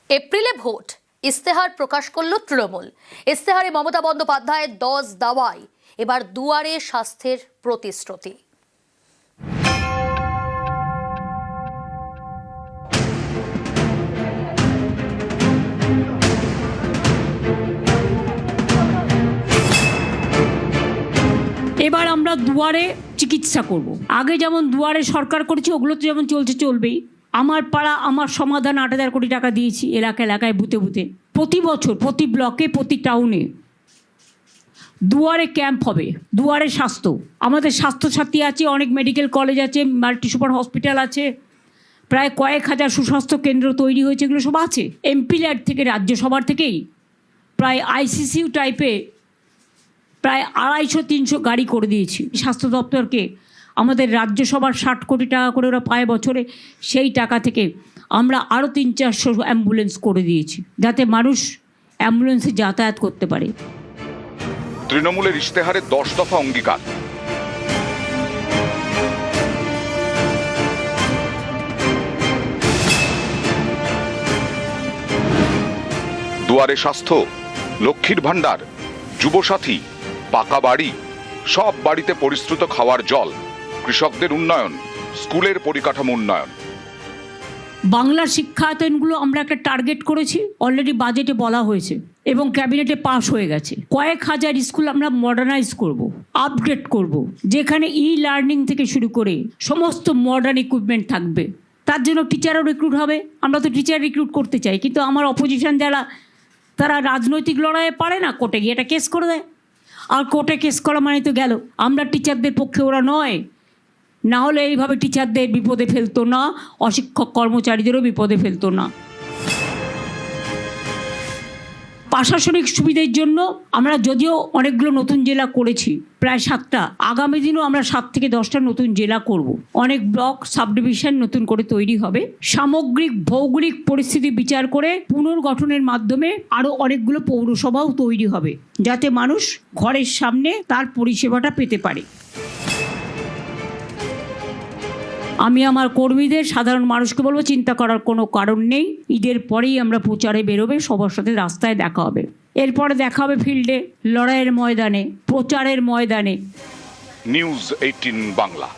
এপ্রিলে ভোট, ইস্তেহার প্রকাশ করল তৃণমূল। ইস্তেহারে মমতা বন্দ্যোপাধ্যায়ের 10 দাওয়ায় এবার দুয়ারে স্বাস্থ্যের প্রতিশ্রুতি। এবার আমরা দুয়ারে চিকিৎসা করব। আগে যেমন দুয়ারে সরকার করেছে, ওগুলো তো যেমন চলছে চলবেই। আমার পাড়া আমার সমাধান 8,000 কোটি টাকা দিয়েছি এলাকায় বুথে বুথে। প্রতি বছর প্রতি ব্লকে প্রতি টাউনে দুয়ারে ক্যাম্প হবে, দুয়ারে স্বাস্থ্য। আমাদের স্বাস্থ্যসাথী আছে, অনেক মেডিকেল কলেজ আছে, মাল্টি সুপার হসপিটাল আছে, প্রায় কয়েক হাজার সুস্বাস্থ্য কেন্দ্র তৈরি হয়েছে, এগুলো সব আছে। এমপি ল্যাড থেকে রাজ্যসভার থেকেই প্রায় আইসিসিউ টাইপে প্রায় 250-300 গাড়ি করে দিয়েছি স্বাস্থ্য দপ্তরকে। আমাদের রাজ্যসভার 60 কোটি টাকা করে ওরা পায় বছরে, সেই টাকা থেকে আমরা আরও 300-400 অ্যাম্বুলেন্স করে দিয়েছি, যাতে মানুষ অ্যাম্বুলেন্সে যাতায়াত করতে পারে। তৃণমূলের ইশতেহারে 10 দফা অঙ্গীকার। দুয়ারে স্বাস্থ্য, লক্ষ্মীর ভাণ্ডার, যুবসাথী, পাকা বাড়ি, সব বাড়িতে পরিশ্রুত খাওয়ার জল, কৃষকদের উন্নয়ন, স্কুলের পরিকাঠামো উন্নয়ন। বাংলার শিক্ষায়তনগুলো আমরা একটা টার্গেট করেছি, অলরেডি বাজেটে বলা হয়েছে এবং ক্যাবিনেটে পাস হয়ে গেছে। কয়েক হাজার স্কুল আমরা মডার্নাইজ করব, আপগ্রেড করব, যেখানে লার্নিং থেকে শুরু করে সমস্ত মডার্ন ইকুইপমেন্ট থাকবে। তার জন্য টিচারও রিক্রুট হবে। আমরা তো টিচার রিক্রুট করতে চাই, কিন্তু আমার অপোজিশন যারা, তারা রাজনৈতিক লড়াইয়ে পারে না, কোর্টে গিয়ে এটা কেস করে দেয়। আর কোর্টে কেস করা মানে তো গেল। আমরা টিচারদের পক্ষে ওরা নয়, না হলে এইভাবে টিচারদের বিপদে ফেলতো না, অশিক্ষক কর্মচারীদেরও বিপদে ফেলতো না। প্রশাসনিক সুবিধের জন্য আমরা যদিও অনেকগুলো নতুন জেলা করেছি, প্রায় 7টা। আগামী দিনও আমরা 7 থেকে 10টা নতুন জেলা করব। অনেক ব্লক সাব ডিভিশন নতুন করে তৈরি হবে। সামগ্রিক ভৌগোলিক পরিস্থিতি বিচার করে পুনর্গঠনের মাধ্যমে আরও অনেকগুলো পৌরসভাও তৈরি হবে, যাতে মানুষ ঘরের সামনে তার পরিষেবাটা পেতে পারে। আমি আমার কর্মীদের, সাধারণ মানুষকে বলবো, চিন্তা করার কোনো কারণ নেই। ঈদের পরেই আমরা প্রচারে বেরোবে, সবার সাথে রাস্তায় দেখা হবে। এরপরে দেখা হবে ফিল্ডে, লড়াইয়ের ময়দানে, প্রচারের ময়দানে। নিউজ 18 বাংলা।